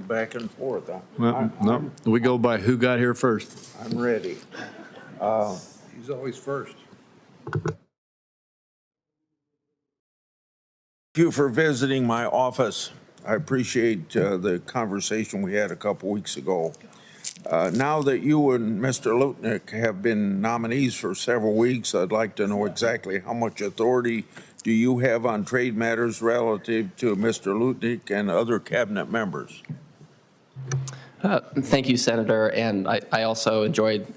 back and forth. Well, no, we go by who got here first. I'm ready. He's always first. Thank you for visiting my office. I appreciate the conversation we had a couple weeks ago. Now that you and Mr. Lutnick have been nominees for several weeks, I'd like to know exactly how much authority do you have on trade matters relative to Mr. Lutnick and other cabinet members? Thank you, Senator. And I also enjoyed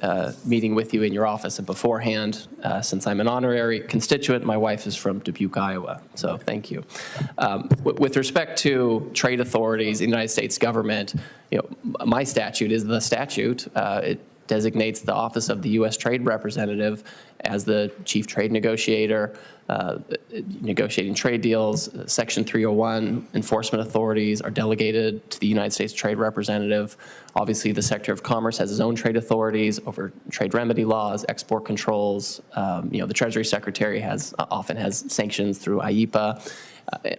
meeting with you in your office and beforehand. Since I'm an honorary constituent, my wife is from Dubuque, Iowa. So thank you. With respect to trade authorities in the United States government, my statute is the statute. It designates the office of the U.S. Trade Representative as the chief trade negotiator, negotiating trade deals. Section 301 enforcement authorities are delegated to the United States Trade Representative. Obviously, the Secretary of Commerce has his own trade authorities over trade remedy laws, export controls. The Treasury Secretary often has sanctions through IEPA.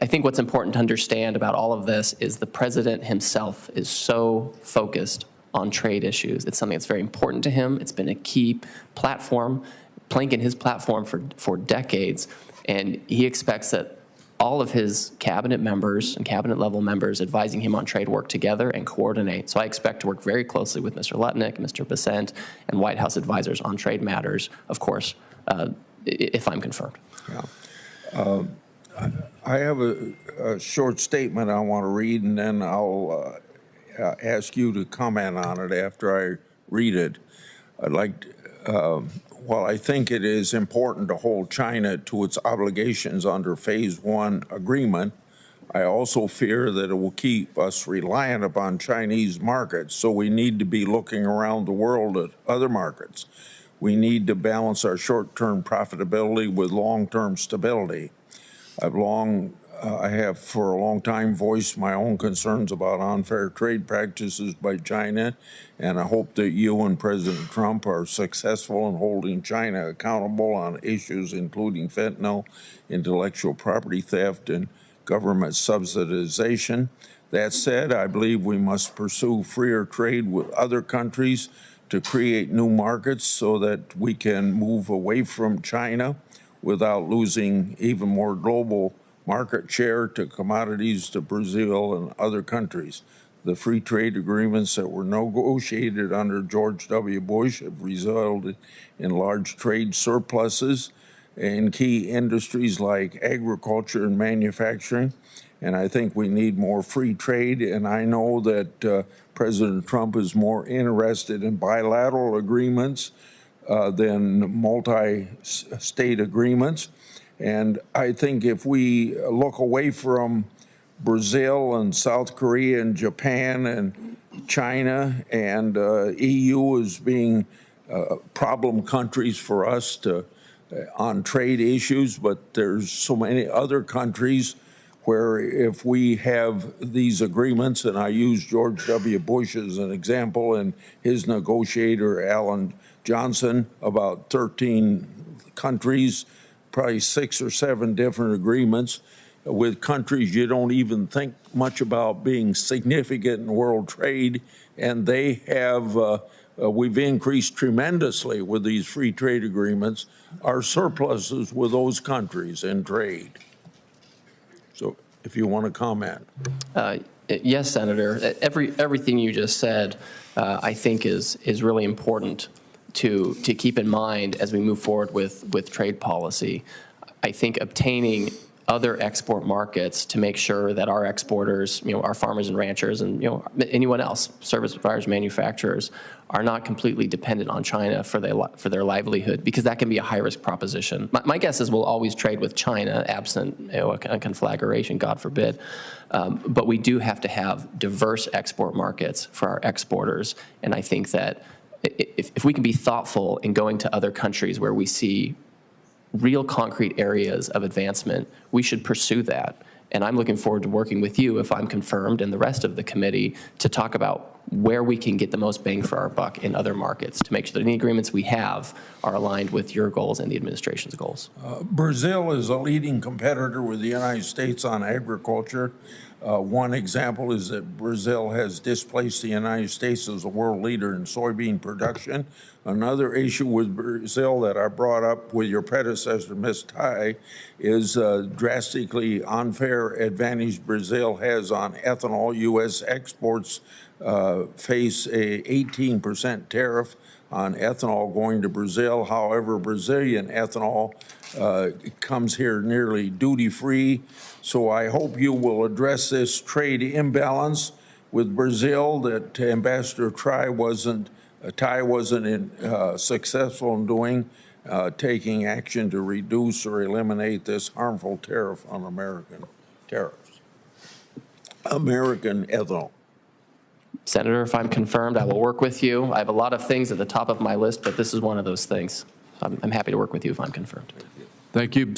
I think what's important to understand about all of this is the President himself is so focused on trade issues. It's something that's very important to him. It's been a key platform, plank in his platform for decades, and he expects that all of his cabinet members and cabinet level members advising him on trade work together and coordinate. So I expect to work very closely with Mr. Lutnick, Mr. Bessent, and White House advisors on trade matters, of course, if I'm confirmed. Yeah. I have a short statement I want to read, and then I'll ask you to comment on it after I read it. I'd like to, while I think it is important to hold China to its obligations under Phase 1 agreement, I also fear that it will keep us reliant upon Chinese markets, so we need to be looking around the world at other markets. We need to balance our short-term profitability with long-term stability. I have for a long time voiced my own concerns about unfair trade practices by China, and I hope that you and President Trump are successful in holding China accountable on issues including fentanyl, intellectual property theft, and government subsidization. That said, I believe we must pursue freer trade with other countries to create new markets so that we can move away from China without losing even more global market share to commodities to Brazil and other countries. The free trade agreements that were negotiated under George W. Bush have resulted in large trade surpluses in key industries like agriculture and manufacturing. And I think we need more free trade. And I know that President Trump is more interested in bilateral agreements than multi-state agreements. And I think if we look away from Brazil and South Korea and Japan and China and EU as being problem countries for us on trade issues, but there's so many other countries where if we have these agreements, and I use George W. Bush as an example and his negotiator, Alan Johnson, about 13 countries, probably 6 or 7 different agreements with countries you don't even think much about being significant in world trade, and they have, we've increased tremendously with these free trade agreements, our surpluses with those countries in trade. So if you want to comment. Yes, Senator. Everything you just said, I think is really important to keep in mind as we move forward with trade policy. I think obtaining other export markets to make sure that our exporters, our farmers and ranchers and, anyone else, service providers, manufacturers, are not completely dependent on China for their livelihood, because that can be a high-risk proposition. My guess is we'll always trade with China, absent a conflagration, God forbid. But we do have to have diverse export markets for our exporters, and I think that if we can be thoughtful in going to other countries where we see real concrete areas of advancement, we should pursue that. And I'm looking forward to working with you, if I'm confirmed, and the rest of the committee to talk about where we can get the most bang for our buck in other markets to make sure that any agreements we have are aligned with your goals and the administration's goals. Brazil is a leading competitor with the United States on agriculture. One example is that Brazil has displaced the United States as a world leader in soybean production. Another issue with Brazil that I brought up with your predecessor, Ms. Tai, is drastically unfair advantage Brazil has on ethanol. U.S. exports face a 18% tariff on ethanol going to Brazil. However, Brazilian ethanol comes here nearly duty-free. So I hope you will address this trade imbalance with Brazil that Ambassador Tai wasn't successful in doing, taking action to reduce or eliminate this harmful tariff on American ethanol. Senator, if I'm confirmed, I will work with you. I have a lot of things at the top of my list, but this is one of those things. I'm happy to work with you if I'm confirmed. Thank you.